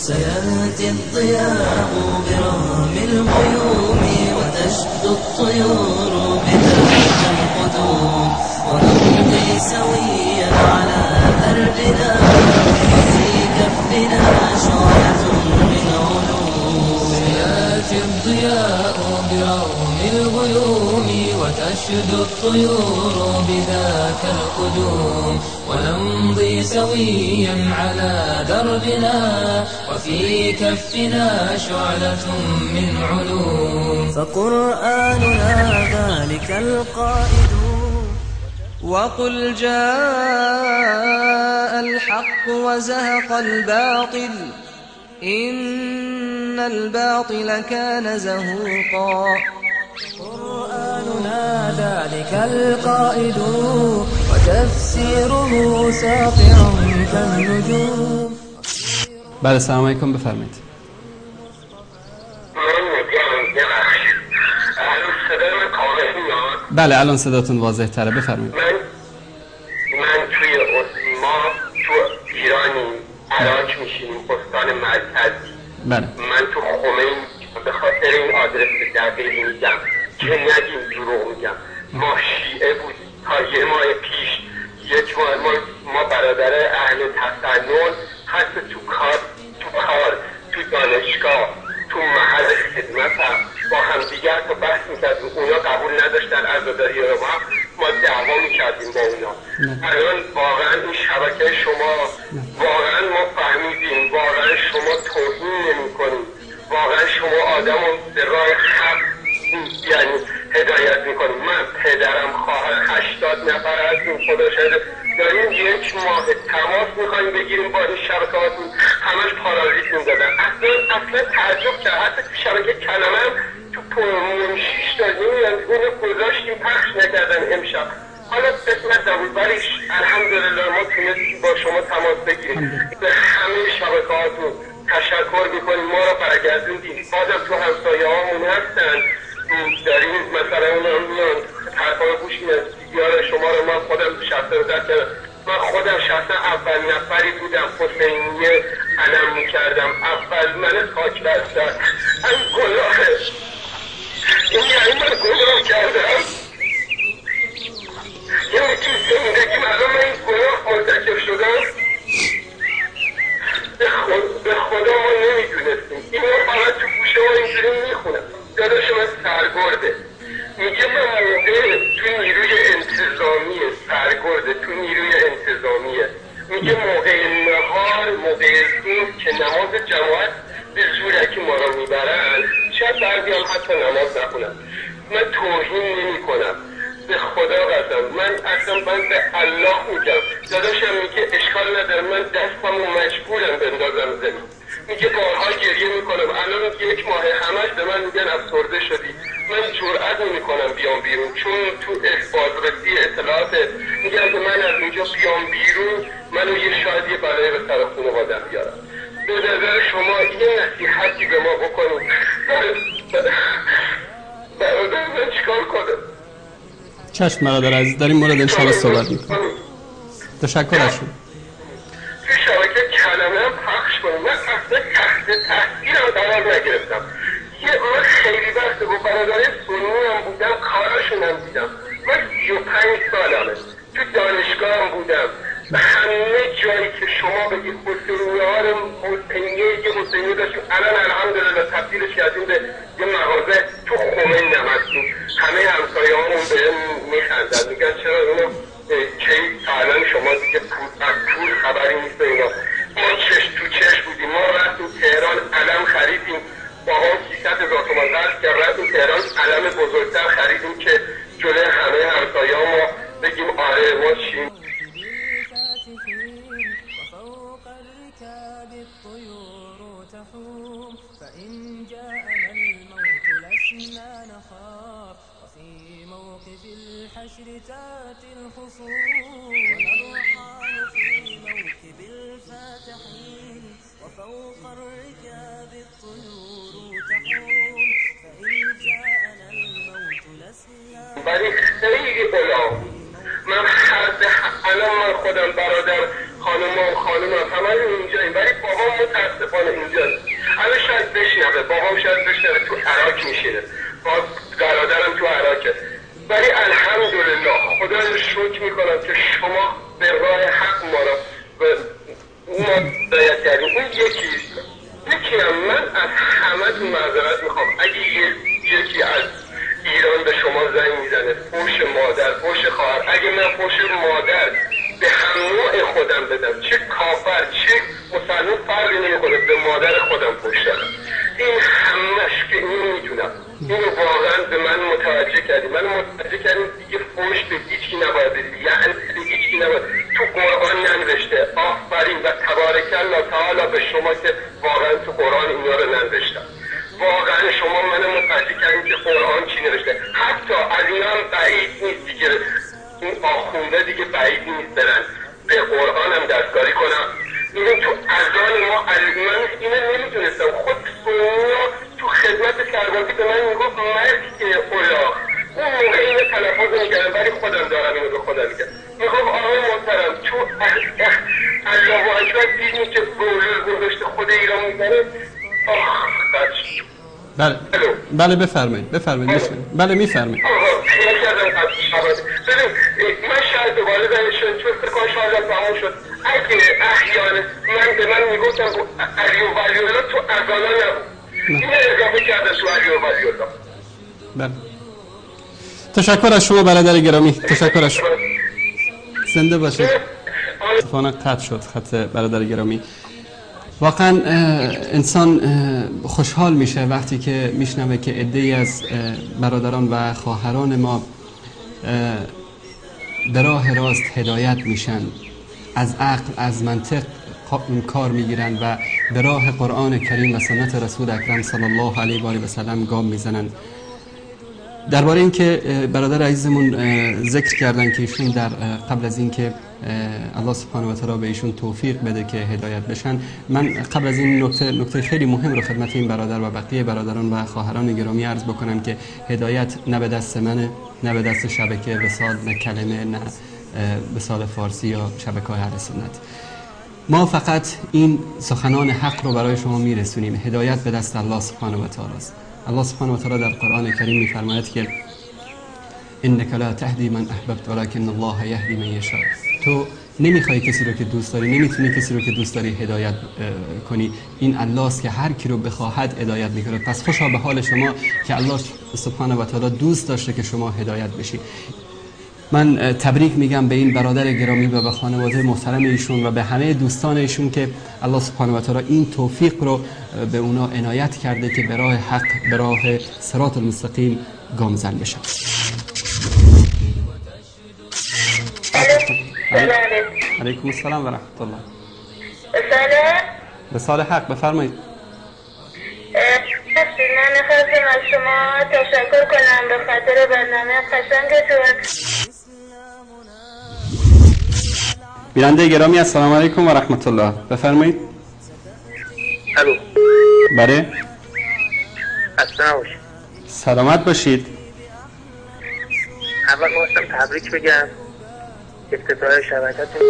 سيأتي الضياء برغم الغيوم وتشدو الطيور بذات القدوم ونمضي سويا على دربنا وفي كفنا شعلة من علوم سيأتي الضياء برغم الغيوم وتشدو الطيور بذاك القدوم ونمضي سويا على دربنا وفي كفنا شعلة من علوم فقرآننا ذلك القائد وقل جاء الحق وزهق الباطل إن الباطل كان زهوقا قرآننا ذلك القائد وتفسيره ساطع كالنجوم. بعد السلام علیکم بفرمایید. بله الان صداتون واضح تره بفرمایید. من توی ما تو ایرانی عراق میشینیم استان مرکزی. بله من تو خمین به خاطر این آدرس دقیقی میگم که نگیم دروغ میگم. ما شیعه بودیم تا یه ماه پیش. یک ماه ما برادر اهل تسنن حتی تو کار تو دانشگاه تو محل خدمت هم با همدیگر تو بحث میکردیم. اونا قبول نداشتن عزاداری رو ما دعوا میکردیم با اونا. الان واقعا این شبکه شما واقعا ما فهمیدیم واقعا شما توهین نمیکنید. واقعا شما آدم رو به راه حق یعنی هدایت میکنید. من پدرم خواهر 80 نفر هستیم خدا شاهده داریم یک ماه تماس میخوایم بگیریم با این شبکهاتون همش پارازیت میزدن. اصلا تعجب کرد. حتی تو شبکه کلمه هم تو منشیش داریم اونو گذاشتیم پخش نکردن امشب. حالا قسمت نبود ولی الحمدلله ما تونستیم با شما تماس بگیریم. به همه شبکهاتون تشکر میکنیم. ما رو برگردوندیم. بازم تو همسایه هامون هستن داریم مثلا اونا میان حرفا رو گوش میدن. دیار شما رو من خودم شخصا کردم. من خودم شخصا اول نفری بودم حسینیه علم میکردم. اول من خاک بستر این گناهه. این یعنی من گناه کردم. یعنی تو زندگی الان من این گناه مرتکب شدم. به خدا ما نمیدونستیم. این ما فقط تو گوشه ما اینجوری میخونم. داداش من سرگرده میگه من موقع تو نیروی انتظامیه. سرگرده تو نیروی انتظامیه. میگه موقع نهار موقع ظهر که نماز جماعت به زورکی ما رو میبرن شاید بعضی هم حتی نماز نخونم. من توهین نمی کنم به خدا قسم. من اصلا من به الله میگم. داداشم میگه اشکال نداره من دستم رو مجبورم بندازم زمین. میگه بارها گریه میکنم. الان یک ماه همش به من میگن افسرده شدی. من جرئت نمیکنم بیام بیرون چون تو بازرسی اطلاعات میگن که من از اینجا بیام بیرون منو یه شاید یه بلایی به سر خانواده‌ام بیارم. به نظر شما یه نصیحتی به ما بکنید. برادر من چیکار کنم؟ چشم برادر عزیز داریم مورد انشاءالله صحبت میکنیم. تشکر از شما. تو شبکه کلمه هم پخش کنیم. من اصلا تحت تاثیر هم قرار نگرفتم. من خیلی وقت با برادر سنی هم بودم کاراشون هم دیدم. من 35 سالمه تو دانشگاه هم بودم. به همه جایی که شما بگید حسینی ها رو حسینیه یه حسینی داشتیم. الان الحمدلله تبدیلش کردیم به یه مغازه تو خمین نمستیم. همه همسایه همون به میخندن میگن چرا اینو کی تا الان شما دیگه پول خبری نیست اینا. ما چش تو چش بودیم. ما رفتیم تهران علم خریدیم با هم 300,000 تومان قرض که رفتیم تهران علم بزرگتر خریدیم که جلوی همه همسایه ما بگیم آره ما چیم. فإن جاءنا الموت لسنا نخاف وفي موقف الحشر تأتي الخصوم ونرحل في موكب الفاتحين وفوق الركاب الطيور تحوم فإن جاءنا الموت لسنا ولی خیلی غلام من الان من خودم برادر خانمم همه اینجاییم ولی بابام متاسفانه اینجا بابام شاید بشنوه تو عراق میشینه، باز برادرم تو عراقه، ولی الحمدلله خدا رو شکر میکنم که شما به راه حق ما را ما دایت کردیم. اون یکیم من از همه تون معذرت میخوام اگه یکی از ایران به شما زنگ میزنه فوش مادر فوش خواهر، اگه من فوش مادر به هم نوع خودم بدم، چه کافر چه مسلمان فرقی نمیکنه، به مادر خودم فوش دادم، این همش که اینو میدونم، اینو واقعا به من متوجه کردیم، من متوجه کردیم دیگه فوش به هیچکی نباید بدید، یعنی به هیچکی نباید، تو قرآن ننوشته. آفرین و تبارک الله تعالی به شما که واقعا تو قرآن اینا رو ننوشتم، واقعا شما منو متوجه کردیم که قرآن چی نوشته. حتی از اینا هم بعید نیست دیگه، این آخونده دیگه بعید نیست برن به قرآن هم دستکاری کنم. این تو اذان ما من اینو نمیدونستم، خود سنیا تو خدمت سربازی به من میگفت مرد که اولاغ، اون موقع اینو تلفظ میکردم ولی خودم دارم اینو به خودم میگم، میگفت آقای محترم تو الله اکبر دیدیم که بولول گذاشته خود ایران میزنه. بله بله بفرمایید میشنم. بله میفرمایید. ببین من شاید دوباره دانشون چون فکر شاید تمام شد، اگه احیانا به من میگفتم علی و ولی الله تو اذانا نبود، این اضافه کرده تو علی و ولی الله. بله تشکر از شما برادر گرامی، تشکر از شما، زنده باشید. تلفن قطع شد خط برادر گرامی. واقعا انسان خوشحال میشه وقتی که میشنوه که عده‌ای از برادران و خواهران ما به راه راست هدایت میشن، از عقل از منطق کار میگیرن و به راه قرآن کریم و سنت رسول اکرم صلی الله علیه و آله و سلم گام میزنن. درباره این که برادر عزیزمون ذکر کردن که ایشون در قبل از این که الله سبحانه و تعالی به ایشون توفیق بده که هدایت بشن، من قبل از این نکته خیلی مهم رو خدمت این برادر و بقیه برادران و خواهران گرامی عرض بکنم که هدایت نه به دست منه، نه به دست شبکه وصال، نه کلمه، نه وصال فارسی یا شبکه‌های اهل سنت. ما فقط این سخنان حق رو برای شما میرسونیم. هدایت به دست الله سبحانه و تعالی است. الله سبحانه و تعالی در قرآن کریم میفرماید که انک لا تهدی من احببت ولکن الله یهدی من یشاء. تو نمیخوای کسی رو که دوست داری، نمیتونی کسی رو که دوست داری هدایت کنی. این الله است که هر کی رو بخواهد هدایت میکنه. پس خوشا به حال شما که الله سبحانه و تعالی دوست داشته که شما هدایت بشی. من تبریک میگم به این برادر گرامی و به خانواده محترم ایشون و به همه دوستان ایشون که الله سبحانه و تعالی این توفیق رو به اونا عنایت کرده که به راه حق، به راه صراط المستقیم گامزن بشن. علیکم السلام و رحمت الله. به سال حق بفرمایید. من خواستم از شما تشکر کنم به خاطر برنامه قشنگتون. بیننده گرامی السلام علیکم و رحمت الله، بفرمایید. الو. بله. السلام. سلامت باشید. اول خواستم تبریک بگم افتتاح شبکه‌تون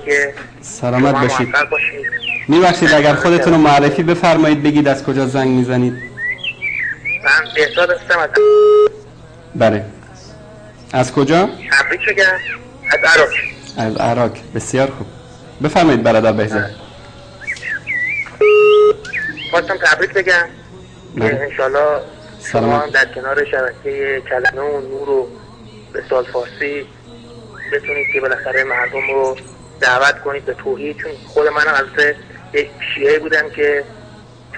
که سلامت باشید. موفق باشید. میبخشید اگر خودتون رو معرفی بفرمایید، بگید از کجا زنگ میزنید. من بهزاد هستم از بله. از کجا؟ تبریک بگم از عراق. از عراق. بسیار خوب. بفرمایید برادر بهزاد. خواستم تبریک بگم که انشالله شما هم در کنار شبکه کلمه و نور و وصال فارسی بتونید که بالاخره مردم رو دعوت کنید به توحید. چون خود من هم البته یک شیعه بودم که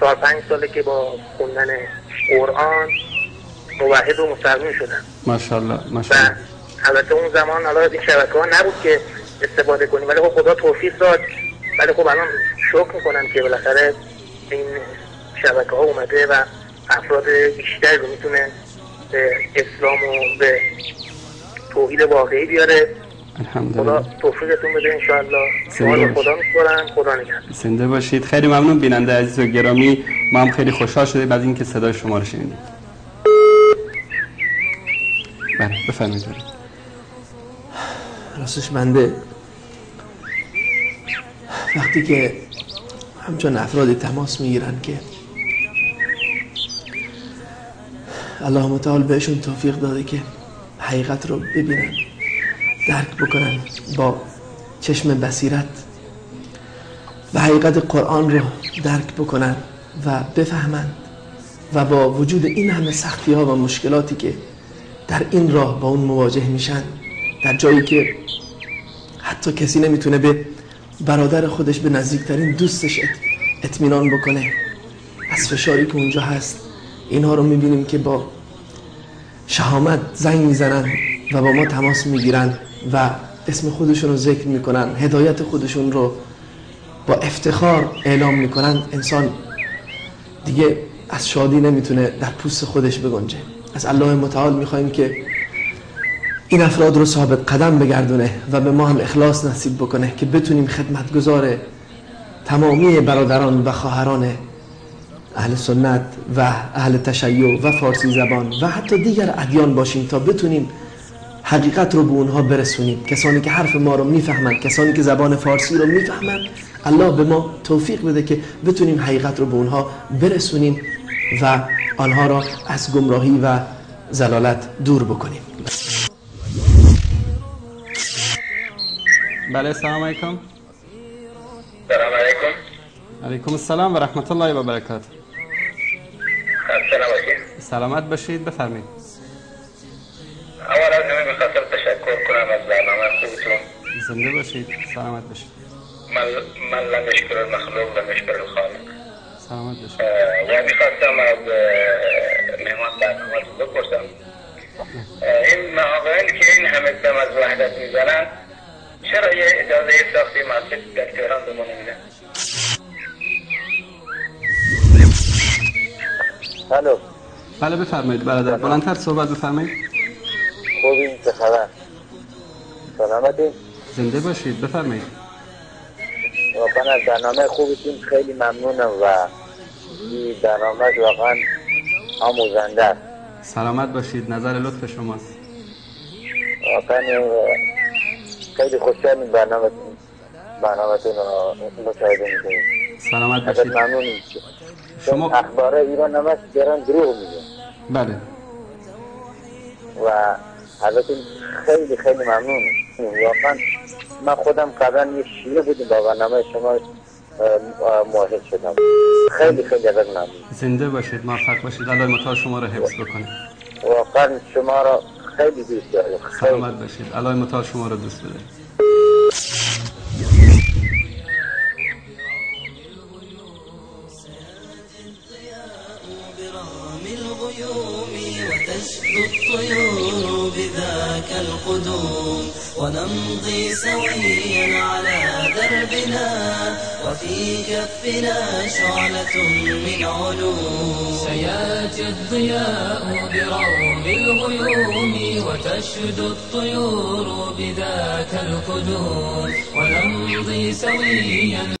4-5 ساله که با خوندن قرآن موحد و مستقیم شدم. ماشاءالله ماشاءالله. البته اون زمان الان این شبکه ها نبود که استفاده کنیم، ولی خب خدا توفیق داد. ولی خب الان شکر میکنم که بالاخره این شبکه ها اومده و افراد بیشتر رو میتونه به اسلام و به توحید واقعی بیاره. خدا توفیقتون بده انشاءالله. شما رو خدا میسپارم. خدا نگهدار. زنده باشید. خیلی ممنون بیننده عزیز و گرامی. ما هم خیلی خوشحال شدیم از اینکه صدای شما رو شنیدیم. بله بفرمایید. راستش بنده وقتی که همچون افرادی تماس میگیرن که الله متعال بهشون توفیق داده که حقیقت رو ببینن، درک بکنن با چشم بصیرت و حقیقت قرآن رو درک بکنن و بفهمند و با وجود این همه سختی ها و مشکلاتی که در این راه با اون مواجه میشن، در جایی که حتی کسی نمیتونه به برادر خودش، به نزدیکترین دوستش اطمینان بکنه از فشاری که اونجا هست، اینها رو میبینیم که با شهامت زنگ میزنن و با ما تماس میگیرن و اسم خودشون رو ذکر میکنن، هدایت خودشون رو با افتخار اعلام میکنن. انسان دیگه از شادی نمیتونه در پوست خودش بگنجه. از الله متعال میخوایم که این افراد رو ثابت قدم بگردونه و به ما هم اخلاص نصیب بکنه که بتونیم خدمتگزار تمامی برادران و خواهران اهل سنت و اهل تشیع و فارسی زبان و حتی دیگر ادیان باشیم تا بتونیم حقیقت رو به اونها برسونیم. کسانی که حرف ما رو میفهمند، کسانی که زبان فارسی رو میفهمند، الله به ما توفیق بده که بتونیم حقیقت رو به اونها برسونیم و آنها را از گمراهی و ضلالت دور بکنیم. بله، سلام علیکم. سلام علیکم. علیکم السلام و رحمت الله و برکاته. سلام علیکم. سلامت باشید، بفرمایید. اول از همه میخواستم تشکر کنم از برنامه خوبتون. زنده باشید، سلامت باشید. من لم یشکر المخلوق لم یشکر الخالق. سلامت باشید. و میخواستم از مهمان برنامه‌تون بپرسم، این محاورانی که این همه دم از وحدت میزنن، چرا یه اجازه ساختی مسجد در تهران به ما نمیدن؟ الو. بله بفرمایید برادر، بلندتر صحبت بفرمایید. خوبی، چه خبر؟ سلامتی؟ زنده باشید، بفرمایید. واقعا از برنامه خوبتون خیلی ممنونم و این برنامه واقعا آموزنده است. سلامت باشید، نظر لطف شماست. واقعا خیلی خوشحالیم برنامه‌تون رو مشاهده می‌کنیم. سلامت باشید. ممنونیم. شما اخبار ایران همش دارن دروغ میگن. بله. و ازتون خیلی خیلی ممنونم. واقعا من خودم قبلا یه شیعه بودیم با برنامه شما موافق شدم. خیلی خیلی ازت ممنون. زنده باشید، موفق باشید. الله متعال شما رو حفظ بکنه. واقعا شما رو خیلی دوست دارم. سلامت باشید. الله متعال شما رو دوست داره. وتشدو الطيور بذاك القدوم ونمضي سويا على دربنا وفي كفنا شعلة من علوم. سياتي الضياء بروم الغيوم وتشدو الطيور بذاك القدوم ونمضي سويا